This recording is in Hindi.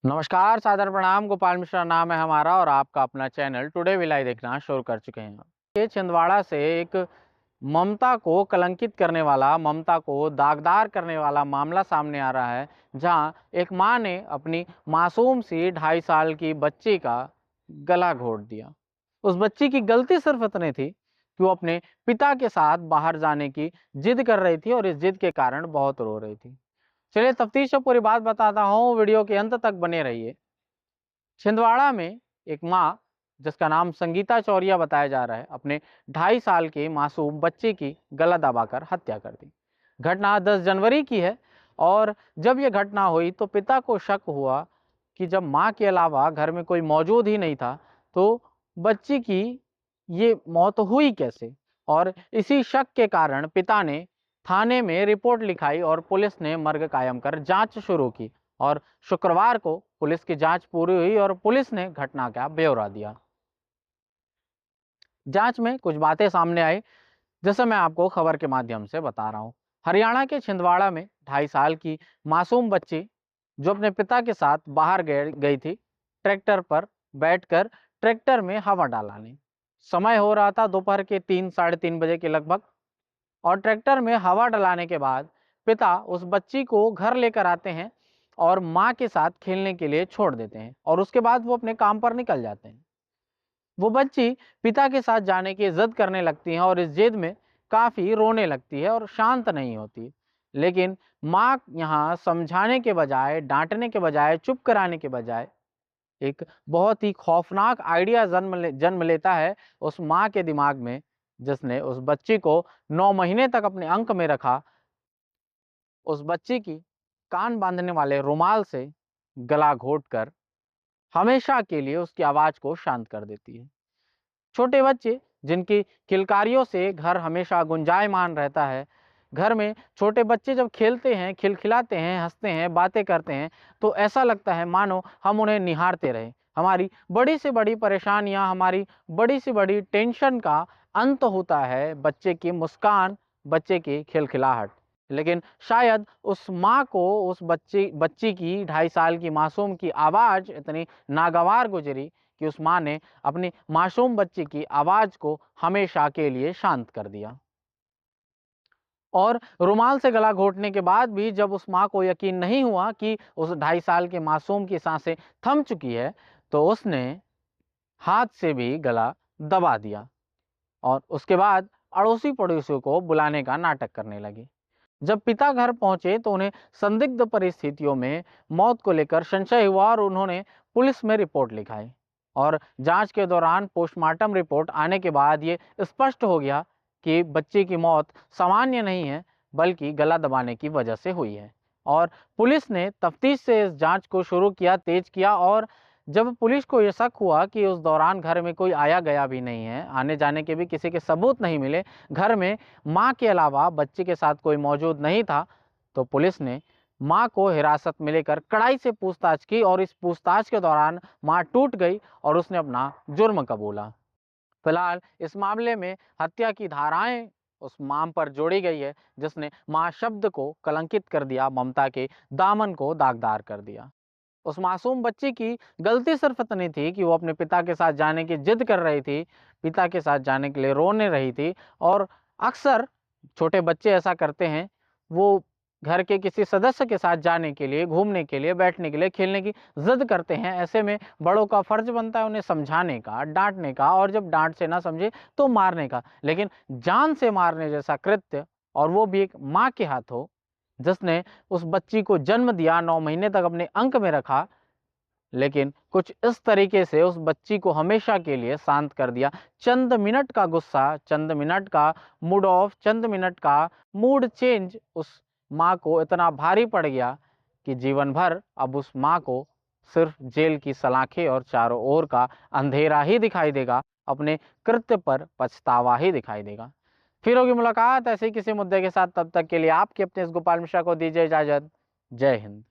नमस्कार, सादर प्रणाम। गोपाल मिश्रा नाम है हमारा और आपका अपना चैनल टुडे विलाई देखना शुरू कर चुके हैं। ये छिंदवाड़ा से एक ममता को कलंकित करने वाला, ममता को दागदार करने वाला मामला सामने आ रहा है, जहां एक मां ने अपनी मासूम सी 2.5 साल की बच्ची का गला घोट दिया। उस बच्ची की गलती सिर्फ इतनी थी कि वो अपने पिता के साथ बाहर जाने की जिद कर रही थी और इस जिद के कारण बहुत रो रही थी। चलिए तफ्तीश से पूरी बात बताता हूँ, वीडियो के अंत तक बने रहिए। छिंदवाड़ा में एक माँ, जिसका नाम संगीता चौरिया बताया जा रहा है, अपने 2.5 साल के मासूम बच्चे की गला दबाकर हत्या कर दी। घटना 10 जनवरी की है और जब यह घटना हुई तो पिता को शक हुआ कि जब माँ के अलावा घर में कोई मौजूद ही नहीं था तो बच्ची की ये मौत हुई कैसे। और इसी शक के कारण पिता ने थाने में रिपोर्ट लिखाई और पुलिस ने मर्ग कायम कर जांच शुरू की। और शुक्रवार को पुलिस की जांच पूरी हुई और पुलिस ने घटना का ब्यौरा दिया। जांच में कुछ बातें सामने आई, जैसे मैं आपको खबर के माध्यम से बता रहा हूं। हरियाणा के छिंदवाड़ा में 2.5 साल की मासूम बच्ची, जो अपने पिता के साथ बाहर गई थी, ट्रैक्टर पर बैठकर ट्रैक्टर में हवा डालाने। समय हो रहा था दोपहर के 3 साढ़े 3 बजे के लगभग। और ट्रैक्टर में हवा डलाने के बाद पिता उस बच्ची को घर लेकर आते हैं और माँ के साथ खेलने के लिए छोड़ देते हैं और उसके बाद वो अपने काम पर निकल जाते हैं। वो बच्ची पिता के साथ जाने की जिद करने लगती है और इस जिद में काफी रोने लगती है और शांत नहीं होती। लेकिन माँ यहाँ समझाने के बजाय, डांटने के बजाय, चुप कराने के बजाय एक बहुत ही खौफनाक आइडिया जन्म लेता है उस माँ के दिमाग में, जिसने उस बच्ची को 9 महीने तक अपने अंक में रखा। उस बच्ची की कान बांधने वाले रुमाल से गला घोंटकर हमेशा के लिए उसकी आवाज को शांत कर देती है। छोटे बच्चे जिनकी किलकारियों से घर हमेशा गुंजायमान रहता है, घर में छोटे बच्चे जब खेलते हैं, खिलखिलाते हैं, हंसते हैं, बातें करते हैं, तो ऐसा लगता है मानो हम उन्हें निहारते रहें। हमारी बड़ी से बड़ी परेशानियां, हमारी बड़ी से बड़ी टेंशन का अंत होता है बच्चे की मुस्कान, बच्चे की खिलखिलाहट। लेकिन शायद उस माँ को उस बच्ची बच्ची की 2.5 साल की मासूम की आवाज इतनी नागवार गुजरी कि उस माँ ने अपनी मासूम बच्ची की आवाज को हमेशा के लिए शांत कर दिया। और रुमाल से गला घोंटने के बाद भी जब उस माँ को यकीन नहीं हुआ कि उस 2.5 साल के मासूम की सांसें थम चुकी है, तो उसने हाथ से भी गला दबा दिया और उसके बाद अड़ोसी पड़ोसियों को बुलाने का नाटक करने लगी। जब पिता घर पहुंचे तो उन्हें संदिग्ध परिस्थितियों में मौत को लेकर संशय हुआ और उन्होंने पुलिस में रिपोर्ट लिखाई। और जांच के दौरान पोस्टमार्टम रिपोर्ट आने के बाद ये स्पष्ट हो गया कि बच्चे की मौत सामान्य नहीं है, बल्कि गला दबाने की वजह से हुई है। और पुलिस ने तफ्तीश से इस जांच को शुरू किया, तेज किया। और जब पुलिस को ये शक हुआ कि उस दौरान घर में कोई आया गया भी नहीं है, आने जाने के भी किसी के सबूत नहीं मिले, घर में माँ के अलावा बच्चे के साथ कोई मौजूद नहीं था, तो पुलिस ने माँ को हिरासत में लेकर कड़ाई से पूछताछ की और इस पूछताछ के दौरान माँ टूट गई और उसने अपना जुर्म कबूला। फिलहाल इस मामले में हत्या की धाराएं उस मां पर जोड़ी गई है, जिसने मां शब्द को कलंकित कर दिया, ममता के दामन को दागदार कर दिया। उस मासूम बच्ची की गलती सिर्फ इतनी थी कि वो अपने पिता के साथ जाने की जिद कर रही थी, पिता के साथ जाने के लिए रोने रही थी। और अक्सर छोटे बच्चे ऐसा करते हैं, वो घर के किसी सदस्य के साथ जाने के लिए, घूमने के लिए, बैठने के लिए, खेलने की जिद करते हैं। ऐसे में बड़ों का फर्ज बनता है उन्हें समझाने का, डांटने का, और जब डांट से ना समझे तो मारने का। लेकिन जान से मारने जैसा कृत्य, और वो भी एक माँ के हाथों, जिसने उस बच्ची को जन्म दिया, 9 महीने तक अपने अंक में रखा, लेकिन कुछ इस तरीके से उस बच्ची को हमेशा के लिए शांत कर दिया। चंद मिनट का गुस्सा, चंद मिनट का मूड ऑफ, चंद मिनट का मूड चेंज उस माँ को इतना भारी पड़ गया कि जीवन भर अब उस माँ को सिर्फ जेल की सलाखें और चारों ओर का अंधेरा ही दिखाई देगा, अपने कृत्य पर पछतावा ही दिखाई देगा। फिर होगी मुलाकात ऐसे ही किसी मुद्दे के साथ, तब तक के लिए आपके अपने इस गोपाल मिश्रा को दीजिए इजाजत। जय हिंद।